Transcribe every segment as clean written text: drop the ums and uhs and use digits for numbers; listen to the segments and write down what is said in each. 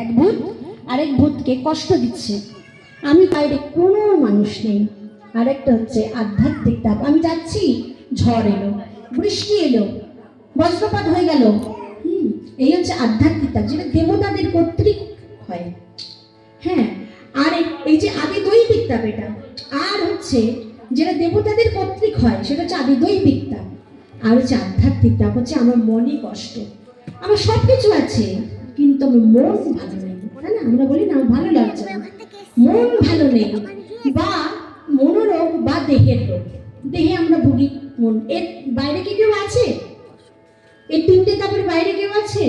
এক ভূত আরেক ভূতকে কষ্ট দিচ্ছে। আমি বাইরে কোনো মানুষ নেই। আরেকটা হচ্ছে আধ্যাত্মিক তাপ। আমি যাচ্ছি, ঝড় এলো, বৃষ্টি এলো, বজ্রপাত হয়ে গেল। এই হচ্ছে আধ্যাত্মিক তাপ, যেটা দেবতাদের কর্তৃক হয়। হ্যাঁ, আর এই যে আদি দৈবিক তাপ এটা। আর হচ্ছে যেটা দেবতাদের কর্তৃক হয় সেটা হচ্ছে আদি দৈবিক তাপ। আর হচ্ছে আধ্যাত্মিক তাপ হচ্ছে আমার মনে কষ্ট। আমার সব কিছু আছে কিন্তু আমার মন ভালো নেই, তাই না? আমরা বলি না আমার ভালো লাগছে না, মন ভালো নেই, বা মনোরোগ বা দেহের রোগ। দেহে আমরা ভুগি, মন। এর বাইরে কি কেউ আছে? এই তিনটে তাপের বাইরে কেউ আছে?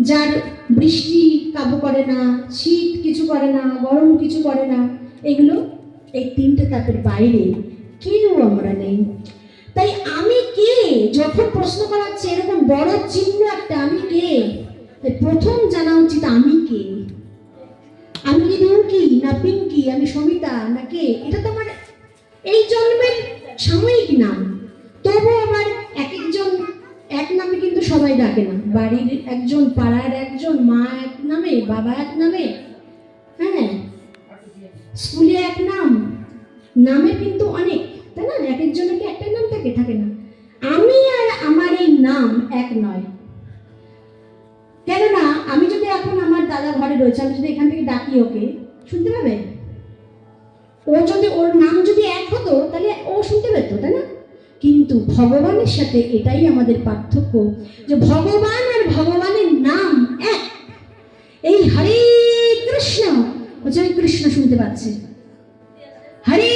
যার বৃষ্টি কাবু করে না, শীত কিছু করে না, গরম কিছু করে না, এগুলো এই তিনটে তাপের বাইরে কেউ আমরা নেই। তাই আমি কে যখন প্রশ্ন করা হচ্ছে এরকম বড় চিহ্ন একটা, আমি কে, প্রথম জানা উচিত আমি কে। আমি কি রিঙ্কি না পিঙ্কি, আমি সমিতা না কে? এটা তো আমার এই জন্মের সাময়িক নাম। তবু আবার এক একজন এক নামে কিন্তু সবাই ডাকে না। বাড়ির একজন, পাড়ার একজন, মা এক নামে, বাবা এক নামে, হ্যাঁ, স্কুলে এক নাম, নামে কিন্তু অনেক, তাই না? এক একজনের কি একটা নাম থাকে? থাকে না। আমি আর আমার এই নাম এক নয়। কেননা আমি যদি এখন আমার দাদা ঘরে রয়েছে, আমি যদি এখান থেকে ডাকি ওকে, শুনতে পাবে? ও যদি, ওর নাম যদি এক হতো তাহলে ও শুনতে পেত, তাই না? কিন্তু ভগবানের সাথে এটাই আমাদের পার্থক্য, যে ভগবান আর ভগবানের নাম এক। এই হরে কৃষ্ণ হচ্ছে ওই কৃষ্ণ শুনতে পাচ্ছে, হরে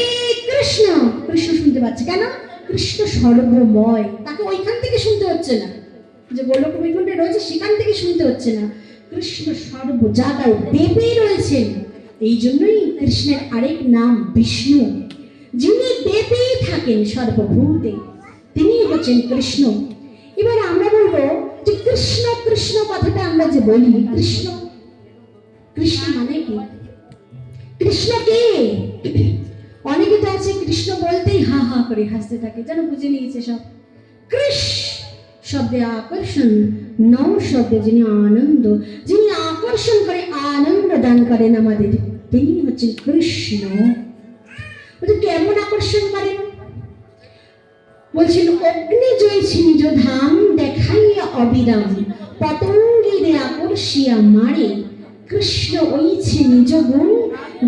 কৃষ্ণ কৃষ্ণ শুনতে পাচ্ছে। কেন? কৃষ্ণ সর্বময়, তাকে ওইখান থেকে শুনতে হচ্ছে না, যে গোলক বৈকুণ্ঠে রয়েছে সেখান থেকে শুনতে হচ্ছে না। কৃষ্ণ সর্ব জায়গায় দেবে রয়েছেন। এই জন্যই কৃষ্ণের আরেক নাম বিষ্ণু। যিনি দেবে থাকেন সর্বভূতে, তিনি হচ্ছেন কৃষ্ণ। এবার আমরা বলবো যে কৃষ্ণ কৃষ্ণ কথাটা আমরা যে বলি, কৃষ্ণ কৃষ্ণ মানে কি? কৃষ্ণ কে? অনেকে তো আছে কৃষ্ণ বলতেই হা হা করে হাসতে থাকে, যেন বুঝে নিয়েছে সব। কৃষ শব্দে আকর্ষণ, নৌ শব্দে যিনি আনন্দ, যিনি আকর্ষণ করে আনন্দ দান করেন আমাদের, তিনি হচ্ছেন কৃষ্ণ। কেমন আকর্ষণ করেন? বলছেন অগ্নি জ্বলছে নিজ ধাম, দেখাইয়া অবিরাম, পতঙ্গিরে আকর্ষিয়া মারে, কৃষ্ণ ওইছে নিজ গুণ,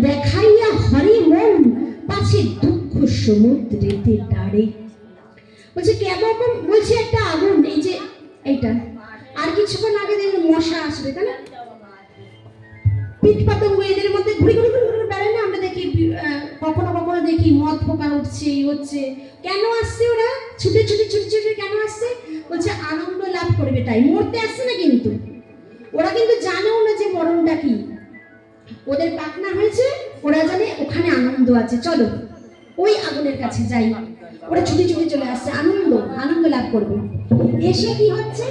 দেখাইয়া হরি মন, পাছে দুঃখ সমুদ্রেতে ডারে। বলছে কেমন? বলছে একটা আগুন, এই যে এইটা, আর কিছুক্ষণ আগে দেখবেন মশা আসবে, তাই না? পিঠ পতঙ্গ এদের মধ্যে ঘুরে ঘুরে ঘুরে ঘুরে বেড়ায় না? আমরা দেখি কখনো কখনো দেখি মদ পোকা উঠছে, এই হচ্ছে। কেন আসছে ওরা ছুটে ছুটে ছুটে ছুটে? কেন আসছে? বলছে আনন্দ লাভ করবে, তাই। মরতে আসছে না কিন্তু, ওরা কিন্তু জানেও না যে মরণটা কি। ওদের পাকনা হয়েছে, ওরা জানে ওখানে আনন্দ আছে, চলো ওই আগুনের কাছে যাই। ওরা ছুটে ছুটে চলে আসছে, আনন্দ আনন্দ লাভ করবে। এসে কি হচ্ছে?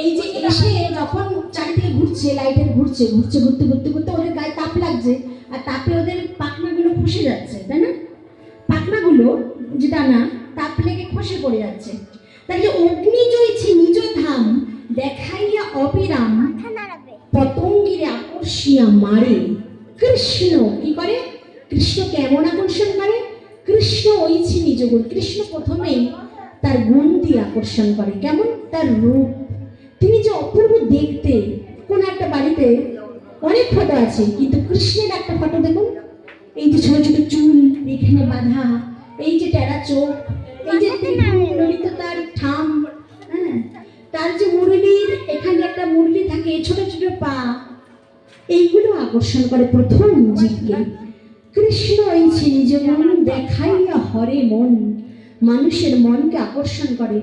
এই যে এসে যখন চারিদিকে ঘুরছে, লাইটের ঘুরছে, ঘুরছে, ঘুরতে ঘুরতে ঘুরতে ওদের গায়ে তাপ লাগছে, আর তাপে ওদের পাখনাগুলো খসে যাচ্ছে, তাই না? পাখনাগুলো যেটা না, তাপ লেগে খসে পড়ে যাচ্ছে। তাই যে অগ্নি জ্বলছে নিজ ধাম, দেখাইয়া অবিরাম, পতঙ্গিরে আকর্ষিয়া মারে, কৃষ্ণ কি করে? কৃষ্ণ কেমন আকর্ষণ করে? কৃষ্ণ ওইছে নিজ গুণ। কৃষ্ণ প্রথমেই তার গুণ দিয়ে আকর্ষণ করে। কেমন? তার রূপ। তিনি যে অপূর্ব দেখতে। কোন একটা বাড়িতে অনেক ফটো আছে, কিন্তু কৃষ্ণের একটা ফটো দেখুন, এই যে ছোট ছোট চুল এখানে বাঁধা, এই যে টেরা চোখ, এই যে ললিত তার ঠাম, হ্যাঁ, তার যে মুরলির এখানে একটা মুরলি থাকে, ছোট ছোট পা, এইগুলো আকর্ষণ করে প্রথম জীবকে। কৃষ্ণ এইছে নিজ গুণ, দেখাইয়া হরে মন, মানুষের মনকে আকর্ষণ করে।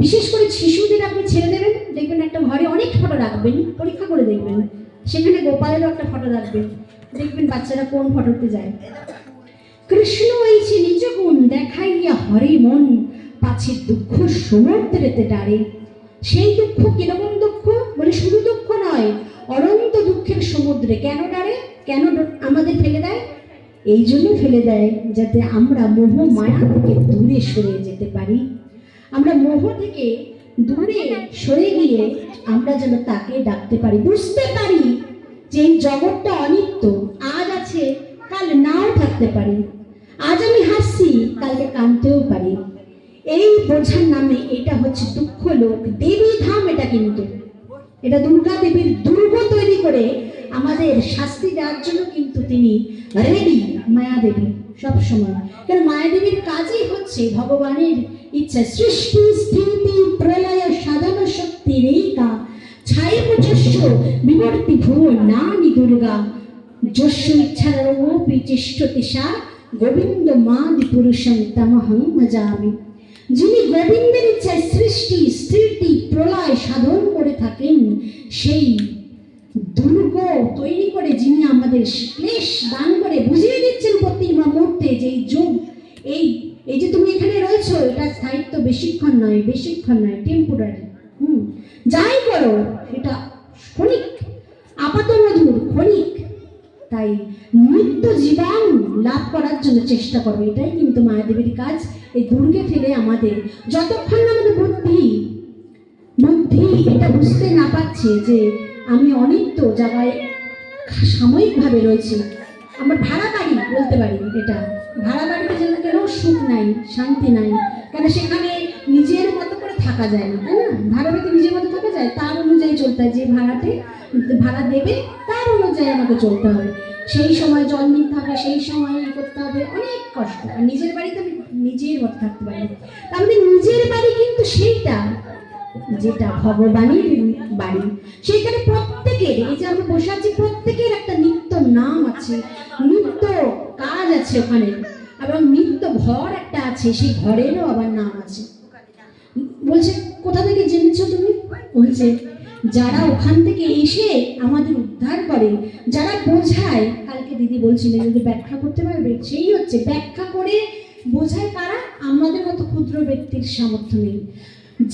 বিশেষ করে শিশুদের আপনি ছেড়ে দেবেন, দেখবেন একটা ঘরে অনেক ফটো রাখবেন, পরীক্ষা করে দেখবেন, সেখানে গোপালেরও একটা ফটো রাখবেন, দেখবেন বাচ্চারা কোন ফটোতে যায়। কৃষ্ণ এইছে নিজ গুণ, দেখাইয়া হরে মন, পাছে দুঃখ সমুদ্রেতে ডারে। সেই দুঃখ কিরকম দুঃখ? বলে শুধু দুঃখ নয়, অনন্ত দুঃখের সমুদ্রে। কেন ডারে? কেন আমাদের ফেলে দেয়? এই জন্য ফেলে দেয় যাতে আমরা মোহ মায়া থেকে দূরে সরে যেতে পারি। আমরা মোহ থেকে দূরে সরে গিয়ে আমরা যেন তাকে ডাকতে পারি, বুঝতে পারি যে এই জগৎটা অনিত্য, আজ আছে কাল নাও থাকতে পারে, আজ আমি হাসছি কালকে কাঁদতেও পারি। এই বোঝার নামে এটা হচ্ছে দুঃখ লোক, দেবী ধাম এটা, কিন্তু এটা দুর্গা দেবীর দুর্গ তৈরি করে আমাদের শাস্তি দেওয়ার জন্য কিন্তু তিনি রেডি, মায়া দেবী সবসময়। কারণ মায়া দেবীর কাজই হচ্ছে ভগবানের ইচ্ছা, সৃষ্টি স্থিতি প্রলয় সাধন শক্তি রেখা ছায় যস্য বিবর্তি ভুব নানি দুর্গা যস্য ইচ্ছারোপি চেষ্টতি সা গোবিন্দ মাদি পুরুষং তমহং ভজামি। যিনি গোবিন্দের ইচ্ছায় সৃষ্টি স্থিতি প্রলয় সাধন করে থাকেন, সেই দুর্গ তৈরি করে যিনি আমাদের ক্লেশ দান করে বুঝিয়ে দিচ্ছেন প্রতিমা মুহূর্তে যে এই যুগ, এই যে তুমি এখানে রয়েছো, এটা স্থায়িত্ব বেশিক্ষণ নয়, টেম্পোরারি। যাই করো এটা ক্ষণিক, আপাত মধুর ক্ষণিক। তাই নিত্য জীবন লাভ করার জন্য চেষ্টা করো, এটাই কিন্তু মায়াদেবীর কাজ। এই দুর্গে ফেলে আমাদের যতক্ষণ আমাদের বুদ্ধি এটা বুঝতে না পারছে যে আমি অনিত্য জায়গায় সাময়িকভাবে রয়েছি, আমার ভাড়া বাড়ি বলতে পারি, এটা ভাড়া বাড়িতে যেন কেন সুখ নাই, শান্তি নাই, কেন সেখানে নিজের মতো করে থাকা যায় না, তাই না? ভাড়া বাড়িতে নিজের মতো থাকা যায়, তার অনুযায়ী চলতে হয়, যে ভাড়া দেবে তার অনুযায়ী আমাকে চলতে হবে, সেই সময় জল নিতে হবে, সেই সময় করতে হবে, অনেক কষ্ট। আর নিজের বাড়িতে আমি নিজের মতো থাকতে পারি, তার মানে নিজের বাড়ি কিন্তু সেইটা যেটা ভগবানের বাড়ি, সেখানে প্রত্যেকের, এই যে আমরা বসে আছি, প্রত্যেকের একটা নিত্য নাম আছে, নিত্য কাজ আছে ওখানে, এবং নিত্য ঘর একটা আছে, সেই ঘরেরও আবার নাম আছে। বলছে কোথা থেকে জেনেছো তুমি? বলছে যারা ওখান থেকে এসে আমাদের উদ্ধার করে, যারা বোঝায়, কালকে দিদি বলছিলেন যদি ব্যাখ্যা করতে পারবে, সেই হচ্ছে ব্যাখ্যা করে বোঝায় কারা? আমাদের মতো ক্ষুদ্র ব্যক্তির সামর্থ্য নেই।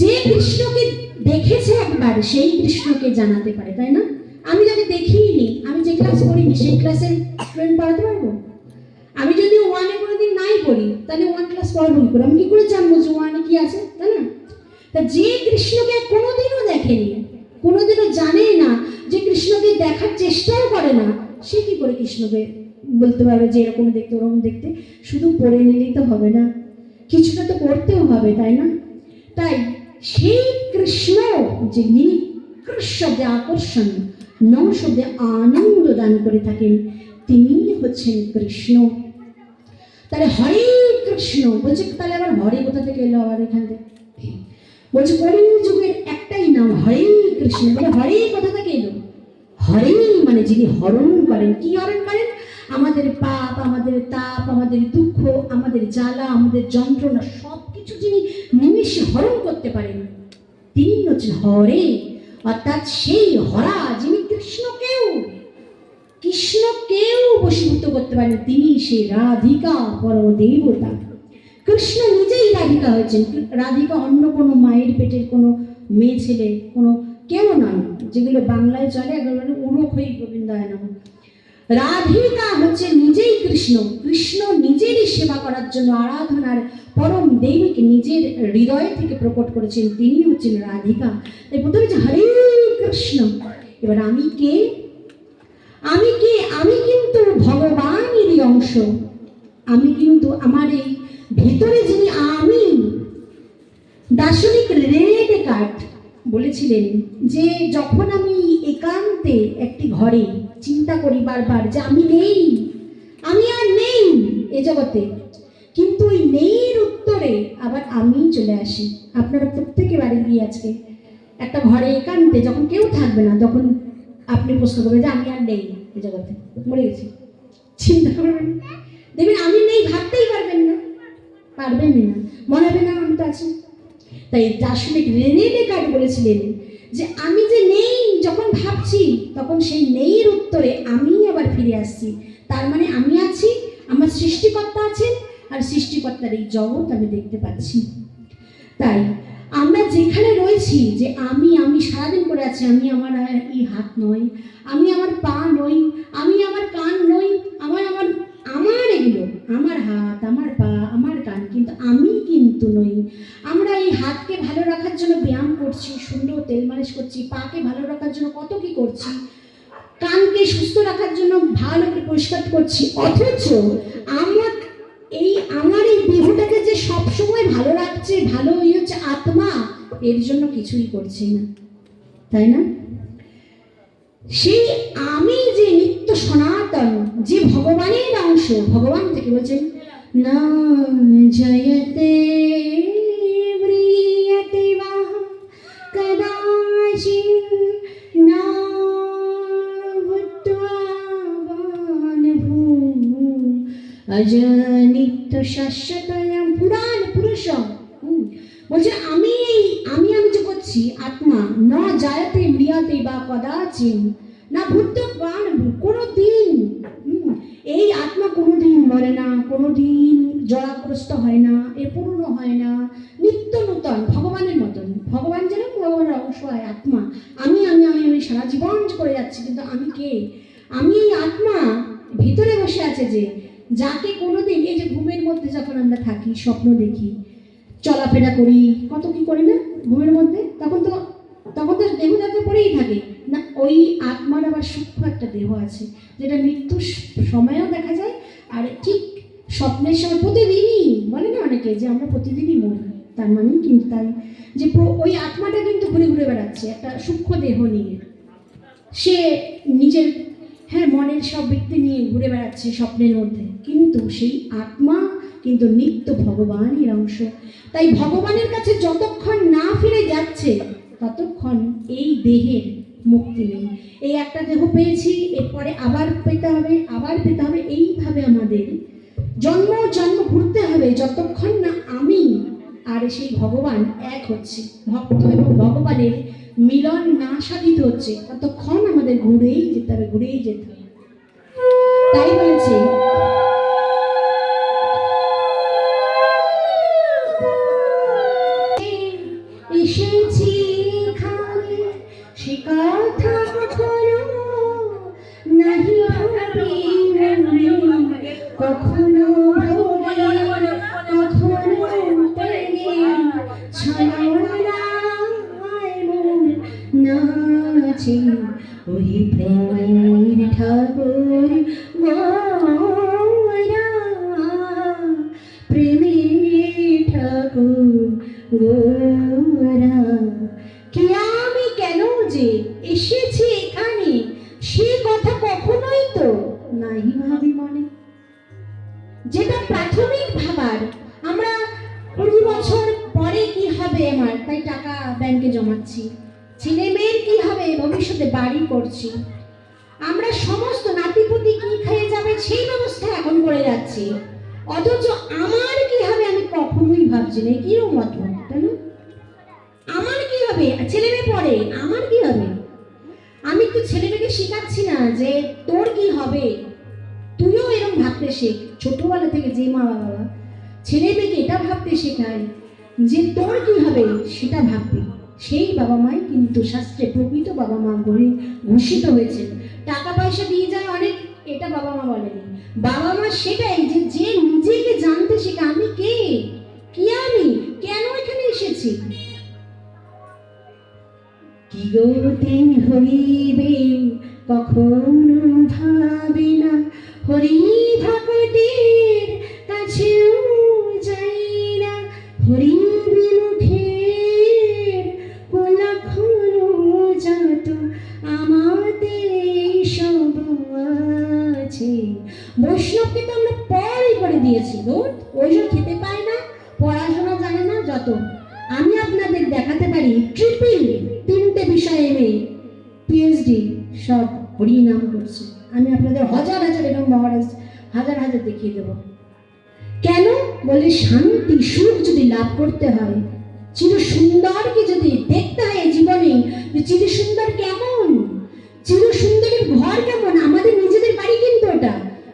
যে কৃষ্ণকে দেখেছে একবার, সেই কৃষ্ণকে জানাতে পারে, তাই না? আমি যদি দেখিনি, আমি যে ক্লাস করিনি, সেই ক্লাসের স্টুডেন্ট পড়াতে পারবো? আমি যদি ওয়ানে কোনোদিন নাই পড়ি, তাহলে ওয়ান ক্লাস পড়বো কি করে? আমি কি করে জানবো যে ওয়ানে কি আছে, তাই না? তা যে কৃষ্ণকে কোনোদিনও দেখেনি, কোনোদিনও জানে না, যে কৃষ্ণকে দেখার চেষ্টাও করে না, সে কি করে কৃষ্ণকে বলতে পারবে যে এরকম দেখতে ওরকম দেখতে? শুধু পড়ে নিলেই তো হবে না, কিছুটা তো করতেও হবে, তাই না? তাই সেই কৃষ্ণ যিনি শব্দে আকর্ষণ, ন শব্দে আনন্দ দান করে থাকেন, তিনি হচ্ছেন কৃষ্ণ। তাহলে হরে কৃষ্ণ বলছে, তাহলে আবার হরে কোথা থেকে এলো আবার এখান থেকে? বলছে কলিং যুগের একটাই নাম হরে কৃষ্ণ। বলে হরে কোথা থেকে এলো? হরে মানে যিনি হরণ করেন। কি হরণ করেন? আমাদের পাপ, আমাদের তাপ, আমাদের দুঃখ, আমাদের জ্বালা, আমাদের যন্ত্রণা সবকিছু যিনি নিমেষে হরণ করতে পারেন, তিনি হচ্ছেন হরে। অর্থাৎ সেই হরা যিনি কৃষ্ণকেও বশীভূত করতে পারেন, তিনি সেই রাধিকা পরম দেবতা। কৃষ্ণ নিজেই রাধিকা হয়েছেন। রাধিকা অন্য কোনো মায়ের পেটের কোনো মেয়ে ছেলে কোনো কেউ নয়, যেগুলো বাংলায় চলে একেবারে উড়ক হয়ে গোবিন্দায় নম। রাধিকা হচ্ছে নিজেই কৃষ্ণ। কৃষ্ণ নিজেরই সেবা করার জন্য আরাধনার পরম দেবীকে নিজের হৃদয় থেকে প্রকট করেছেন, তিনি হচ্ছেন রাধিকা। তাই প্রথমে হচ্ছে হরে কৃষ্ণ। এবার আমি কে? আমি কিন্তু ভগবানেরই অংশ। আমি কিন্তু আমার এই ভিতরে যিনি আমি, দার্শনিক রেনে ডেকার্ট বলেছিলেন যে যখন আমি একান্তে একটি ঘরে চিন্তা করি বারবার যে আমি নেই, আমি আর নেই এ জগতে, কিন্তু ওই নেইর উত্তরে আবার আমি চলে আসি। আপনারা প্রত্যেকে বাড়ি গিয়ে আজকে একটা ঘরে একান্তে যখন কেউ থাকবে না, তখন আপনি প্রশ্ন করবেন যে আমি আর নেই এ জগতে, মরে গেছি। চিন্তা করবেন, দেখবেন আমি নেই, ভাবতেই পারবেন না, মনে হবে না আমি তো আছি। তাই দার্শনিক রেনে ডেকার্ট বলেছিলেন যে আমি যে নেই যখন ভাবছি, তখন সেই নেইর উত্তরে আমি আবার ফিরে আসছি। তার মানে আমি আছি, আমার সৃষ্টিকর্তা আছেন, আর সৃষ্টিকর্তার এই জগৎ আমি দেখতে পাচ্ছি। তাই আমরা যেখানে রয়েছি যে আমি সারাদিন করে আছি, আমি আমার এই হাত নই, আমি আমার পা নই, আমি আমার কান নই, আমার এগুলো আমার হাত, আমার পা, আমার কান, কিন্তু আমি কিন্তু নই। আমরা এই হাতকে ভালো রাখার জন্য ব্যায়াম করছি, সুন্দর তেল মালিশ করছি, পাকে ভালো রাখার জন্য কত কি করছি, কানকে সুস্থ রাখার জন্য ভালো করে পরিষ্কার করছি, অথচ আমার এই দেহটাকে যে সবসময় ভালো রাখছে, ভালো হচ্ছে আত্মা, এর জন্য কিছুই করছি না, তাই না? সেই আমি যে নিত্য সনাতন, যে ভগবানের অংশ, ভগবান থেকে বলছেন না জয়তে ব্রিয়তে বা কদাচিৎ না ভূত্বা বানভূ অজনিত্য শাশ্বতয়ং পুরাণ পুরুষম। বলছে আমি যে করছি আত্মা, না জায়তে ম্রিয়তে বা কদাচিৎ না ভূত্বান, কোনোদিন এই আত্মা কোনোদিন মরে না, কোনোদিন জড়াগ্রস্ত হয় না, এ পুরনো হয় না, নিত্য নূতন ভগবানের মতন। ভগবান যেন ভগবানের অংশ হয় আত্মা। আমি সারা জীবন করে যাচ্ছি, কিন্তু আমি কে? আমি এই আত্মা ভিতরে বসে আছে, যে যাকে কোনোদিন এই যে ঘুমের মধ্যে যখন আমরা থাকি, স্বপ্ন দেখি, চলাফেরা করি, কত কি করি না ঘুমের মধ্যে, তখন তো দেহ যাতে পড়েই থাকে না, ওই আত্মার আবার সূক্ষ্ম একটা দেহ আছে, যেটা মৃত্যুর সময়ও দেখা যায়, আর ঠিক স্বপ্নের সময় প্রতিদিনই বলে না অনেকে যে আমরা প্রতিদিনই মরি, তার মানে কিন্তু তাই যে ওই আত্মাটা কিন্তু ঘুরে ঘুরে বেড়াচ্ছে একটা সূক্ষ্ম দেহ নিয়ে, সে নিজের মনের সব ব্যক্তি নিয়ে ঘুরে বেড়াচ্ছে স্বপ্নের মধ্যে, কিন্তু সেই আত্মা কিন্তু নিত্য ভগবানের অংশ। তাই ভগবানের কাছে যতক্ষণ না ফিরে যাচ্ছে, ততক্ষণ এই দেহের মুক্তি নেই। এই একটা দেহ পেয়েছি, এরপরে আবার পেতে হবে, আবার পেতে হবে, এইভাবে আমাদের জন্ম জন্ম ঘুরতে হবে, যতক্ষণ না আমি আর সেই ভগবান এক হচ্ছে, ভক্ত এবং ভগবানের মিলন না সাধিত হচ্ছে, ততক্ষণ আমাদের ঘুরেই যেতে হবে, ঘুরেই যেতে হবে। তাই বলেছে এসেছি খালি সে কথা কখনো নাহি ভাবি, কখনো নাচে ওই প্রেমের ঠাকুর গোরা, প্রেমের ঠাকুর গোরা। কে আমি, কেন যে এসেছি এখানে, সে কথা কখনোই তো নাহি ভাবি মনে। যেটা প্রাথমিক ভাবার, আমরা 20 বছর পরে কি হবে আমার, তাই টাকা ব্যাংকে জমাচ্ছি, ছেলে মেয়ের কি হবে ভবিষ্যতে বাড়ি করছি, আমরা সমস্ত নাতিপুতি কি খেয়ে যাবে সেই ব্যবস্থা এখন করে যাচ্ছি, অথচ আমার কি হবে আমি কখনোই ভাবছি না। কিরকম মতলব, তাই না? আমার কি হবে, ছেলে মেয়ে পড়ে, আমার কি হবে? আমি তো ছেলে মেয়েকে শেখাচ্ছি না যে তোর কি হবে, তুইও এরকম ভাবতে শেখ। ছোটবেলা থেকে যে মা বাবা ছেলে মেয়েকে এটা ভাবতে শেখায় যে তোর কি হবে সেটা ভাববি, সেই বাবা মাই কিন্তু শাস্ত্রে প্রকৃত বাবা মা বলে ঘোষিত হয়েছে। টাকা পয়সা দিয়ে যায় অনেক, এটা বাবা মা বলেনি। বাবা মা সেটাই যে যে নিজেকে জানতে শেখা, আমি কে, কি আমি কেন এখানে এসেছি। কি গতি হইবে কখনো ভাবি না, হরি ভক্তের কাছেও যাই না, হরি বিমুখের কোলাখনো যত আমাদের সব আছে। বৈষ্ণবকে তো আমরা পরে করে দিয়েছি, ওইসব খেতে পায় না, পড়াশোনা জানে না, যত আমি আপনাদের দেখাতে পারি ট্রিপল 3টে বিষয়ে এমএ পিএইচডি সব হরি নাম করছে। আমি আপনাদের হাজার হাজার এরকম মহারাজ হাজার হাজার দেখিয়ে দেব। কেন বলে, শান্তি সুখ যদি লাভ করতে হয়, চির সুন্দরকে যদি দেখতে হয় জীবনে, চির সুন্দর কেমন, চির সুন্দরের ঘর কেমন, আমাদের নিজেদের বাড়ি কিন্তু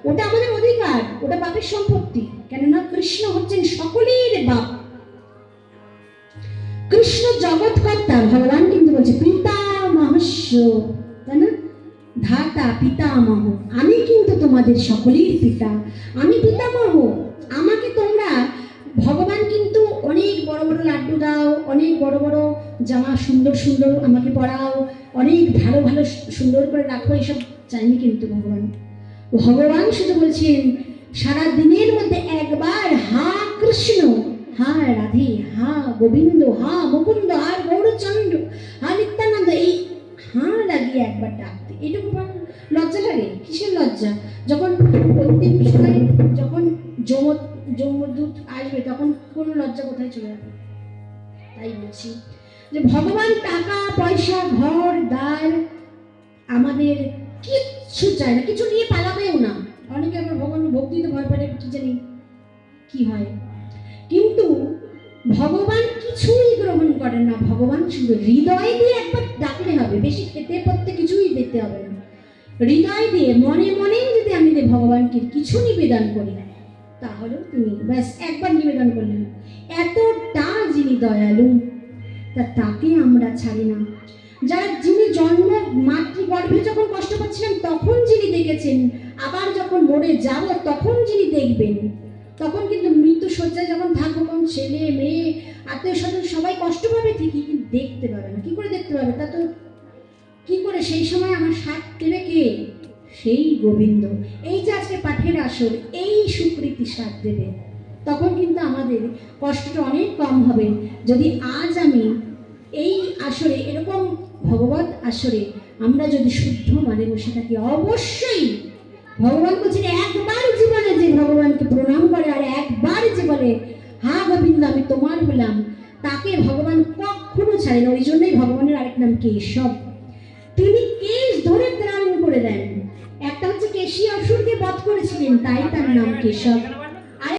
ওটা আমাদের অধিকার, ওটা বাপের সম্পত্তি। কেননা কৃষ্ণ হচ্ছেন সকলের বাপ, কৃষ্ণ জগৎকর্তা। ভগবান কিন্তু বলছে পিতা মহস্য, তাই না, ধাতা ভ্রাতা পিতামহ, আমি কিন্তু তোমাদের সকলের পিতা, আমি পিতামহ। আমাকে তোমরা, ভগবান কিন্তু অনেক বড় বড় লাড্ডু দাও, অনেক বড় বড় জামা সুন্দর সুন্দর আমাকে পরাও, অনেক ভালো ভালো সুন্দর করে রাখো, এসব চাইনি কিন্তু ভগবান। ভগবান শুধু বলছেন সারা দিনের মধ্যে একবার হা কৃষ্ণ, হা রাধে, হা গোবিন্দ, হা মুকুন্দ, হা গৌরচন্দ্র, হা নিত্যানন্দ, এই হা লাগিয়ে একবার ডাকতে। এটুকু লজ্জা লাগে? কিসের লজ্জা? যখন অন্তিম সময় যখন যমদূত আসবে তখন কোনো লজ্জা কোথায় চলে যাবে? তাই বলছি যে ভগবান টাকা পয়সা ঘর দ্বার আমাদের কিচ্ছু চায় না, কিছু নিয়ে পালাবেও না। অনেকে আবার ভগবান ভক্তিতে ভয় পারে, কি জানি কি হয়, কিন্তু ভগবান কিছুই গ্রহণ করেন না। ভগবান শুধু হৃদয় দিয়ে একবার ডাকলে হবে, বেশি খেতে পড়তে কিছুই দিতে হবে না। হৃদয় দিয়ে মনে মনেই যদি আমি ভগবানকে কিছু নিবেদন করি, তাহলে তিনি ব্যাস একবার নিবেদন করলেন। এতটা যিনি দয়ালু, তাকে আমরা ছাড়ি না। যারা যিনি জন্ম মাতৃগর্ভে যখন কষ্ট পাচ্ছিলেন তখন যিনি দেখেছেন, আবার যখন মরে যাব তখন যিনি দেখবেন, তখন কিন্তু মৃত্যু শয্যায় যখন থাকবো, তখন ছেলে মেয়ে আত্মীয় স্বজন সবাই কষ্ট পাবে ঠিকই, কিন্তু দেখতে পাবে না। কি করে দেখতে পাবে? তা তো কি করে সেই সময় আমার সাথ দেবে কে? সেই গোবিন্দ। এই যে আজকে পাঠের আসর, এই সুকৃতি সাথ দেবে, তখন কিন্তু আমাদের কষ্টটা অনেক কম হবে। যদি আজ আমি এই আসরে, এরকম ভগবত আসরে আমরা যদি শুদ্ধ মানে বসে থাকি, অবশ্যই ভগবান বলছেন একবার জীবনে যে ভগবানকে প্রণাম করে আর একবার যে বলে হা গোবিন্দ আমি তোমার হলাম, তাকে ভগবান কখনো ছাড়ে না। ওই জন্যই ভগবানের আরেক নাম কেশব। তিনি কেশ ধরে ত্রাণ করে দেন। একটা হচ্ছে কেশী অসুরকে বধ করেছিলেন, তাই তার নাম কেশব।